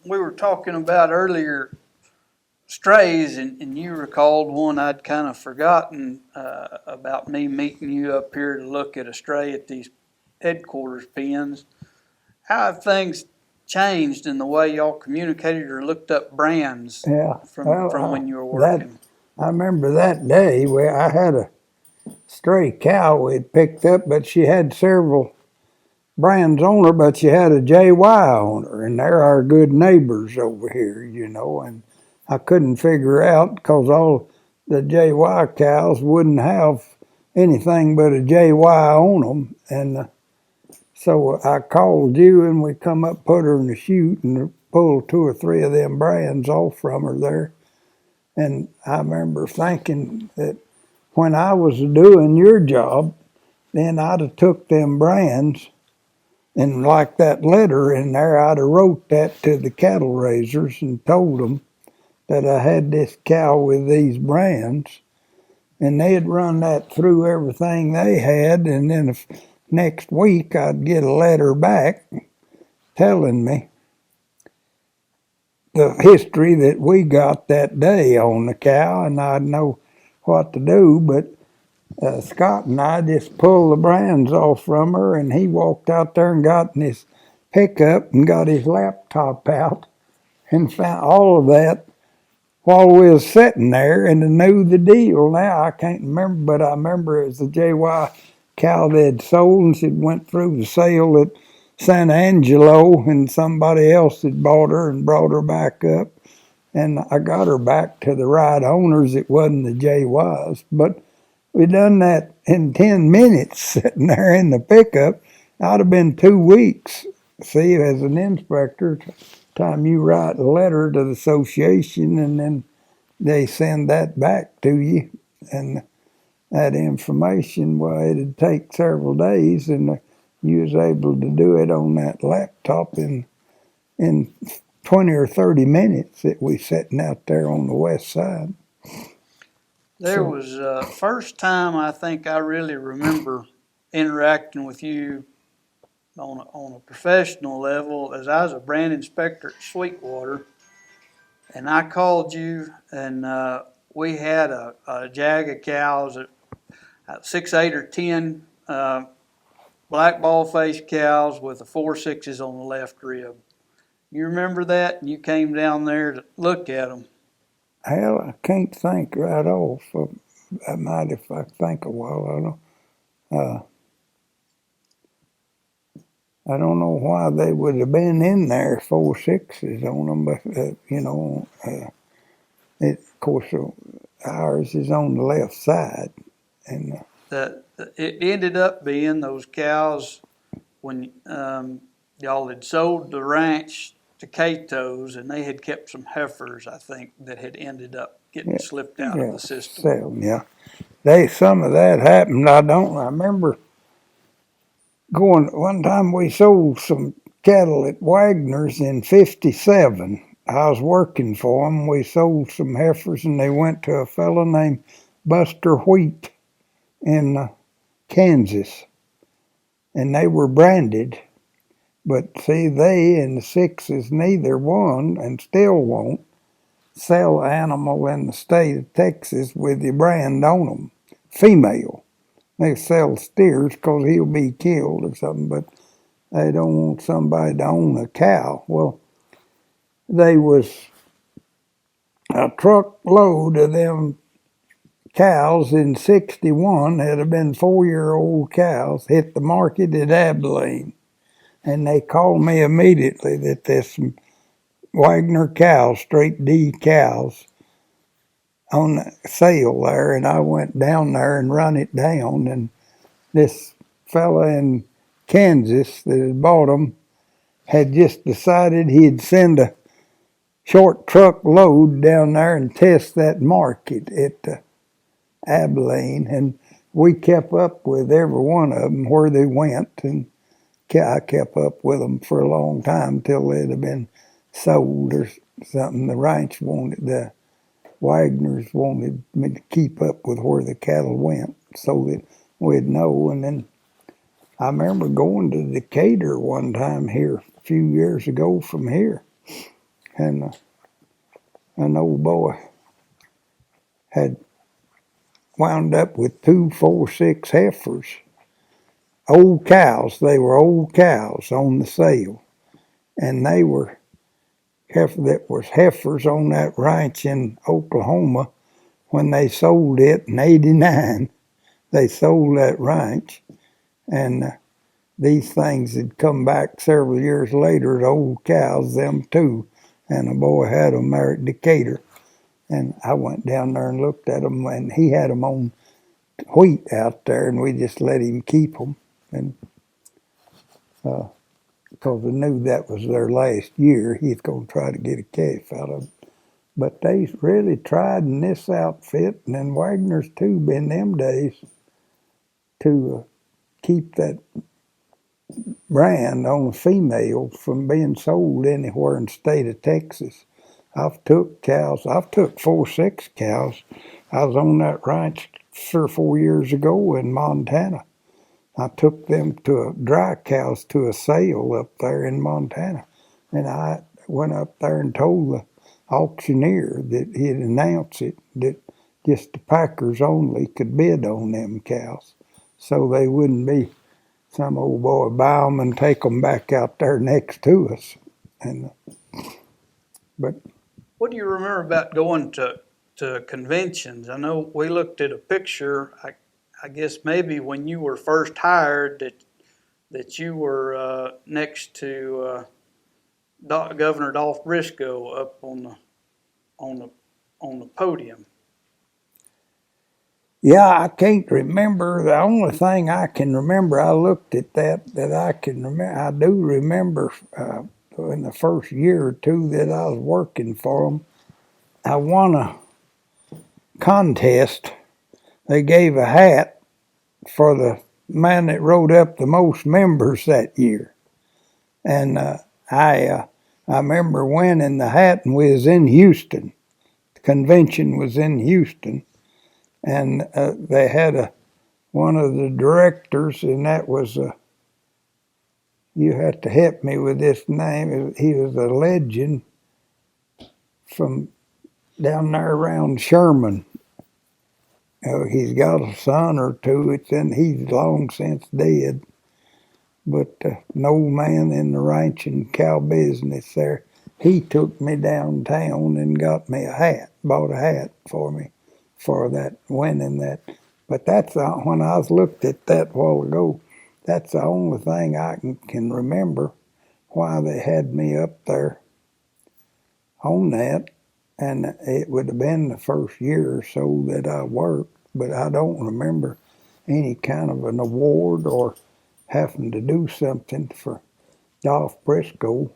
we were talking about earlier strays, and you recalled one I'd kind of forgotten about me meeting you up here to look at a stray at these headquarters pens. How have things changed in the way y'all communicated or looked up brands Yeah. from when you were That working? I remember that day where I had a stray cow we'd picked up, but she had several brands on her, but she had a JY on her, and they're our good neighbors over here, and I couldn't figure out because all the JY cows wouldn't have anything but a JY on them, and so I called you, and we come up, put her in the chute, and pulled two or three of them brands off from her there. And I remember thinking that when I was doing your job, then I'd have took them brands, and like that letter in there, I'd have wrote that to the cattle raisers and told them that I had this cow with these brands, and they'd run that through everything they had, and then if next week I'd get a letter back telling me the history that we got that day on the cow, and I'd know what to do. But Scott and I just pulled the brands off from her, and he walked out there and got in his pickup and got his laptop out and found all of that while we was sitting there and knew the deal. Now I can't remember, but I remember it was the JY cow they'd sold, and she went through the sale at San Angelo, and somebody else had bought her and brought her back up, and I got her back to the right owners. It wasn't the JYs, but we done that in 10 minutes sitting there in the pickup. I'd have been 2 weeks. See, as an inspector, time you write a letter to the association, and then they send that back to you, and that information, well, it'd take several days, and you was able to do it on that laptop in 20 or 30 minutes that we sitting out there on the west side. There was first time I think I really remember interacting with you on a professional level as I was a brand inspector at Sweetwater, and I called you, and we had a jag of cows, 6, 8, or 10 black ball faced cows with the 4.6s on the left rib. You remember that? And you came down there to look at them. Hell, I can't think right off. I might if I think a while. I don't know why they would have been in there 4.6s on them, but of course ours is on the left side, and It ended up being those cows when y'all had sold the ranch to Cato's, and they had kept some heifers, I think, that had ended up getting slipped out of the system. Some of that happened. I remember going one time. We sold some cattle at Wagner's in '57. I was working for them. We sold some heifers, and they went to a fellow named Buster Wheat in Kansas, and they were branded. But see, they and the sixes, neither one, and still won't, sell an animal in the state of Texas with the brand on them, female. They sell steers because he'll be killed or something, but they don't want somebody to own a cow. Well, they was a truckload of them cows in '61 that had been 4-year-old cows hit the market at Abilene. And they called me immediately that there's some Wagner cows, straight D cows, on sale there. And I went down there and run it down. And this fella in Kansas that had bought them had just decided he'd send a short truck load down there and test that market at Abilene. And we kept up with every one of them where they went, and I kept up with them for a long time till they'd have been sold or something. The ranch wanted, the Wagners wanted me to keep up with where the cattle went so that we'd know. And then I remember going to Decatur one time here a few years ago from here, and an old boy had wound up with 2, 4, 6 heifers, old cows. They were old cows on the sale, and they were that was heifers on that ranch in Oklahoma when they sold it in '89. They sold that ranch, and these things had come back several years later as old cows, them too, and a boy had them there at Decatur. And I went down there and looked at them, and he had them on wheat out there, and we just let him keep them, and because we knew that was their last year, he's going to try to get a calf out of them. But they really tried in this outfit, and in Wagner's too, in them days, to keep that brand on a female from being sold anywhere in the state of Texas. I've took cows. I've took 4, 6 cows. I was on that ranch 3 or 4 years ago in Montana. I took them to dry cows to a sale up there in Montana, and I went up there and told the auctioneer that he'd announce it, that just the packers only could bid on them cows, so they wouldn't be some old boy buy them and take them back out there next to us. And but What do you remember about going to conventions? I know we looked at a picture, I guess maybe when you were first hired, that you were next to Governor Dolph Briscoe up on the podium. yeah, I can't remember. The only thing I can remember, I looked at that I can remember. I do remember in the first year or two that I was working for them, I won a contest. They gave a hat for the man that wrote up the most members that year, and I remember winning the hat, and we was in Houston. The convention was in Houston, and they had one of the directors, and that was you have to help me with this name. He was a legend from down there around Sherman. He's got a son or two. He's long since dead. But an old man in the ranch and cow business there, he took me downtown and got me a hat, bought a hat for me for that, winning that. But that's when I was looked at that a while ago, that's the only thing I can remember why they had me up there on that. And it would have been the first year or so that I worked, but I don't remember any kind of an award or having to do something for Dolph Briscoe.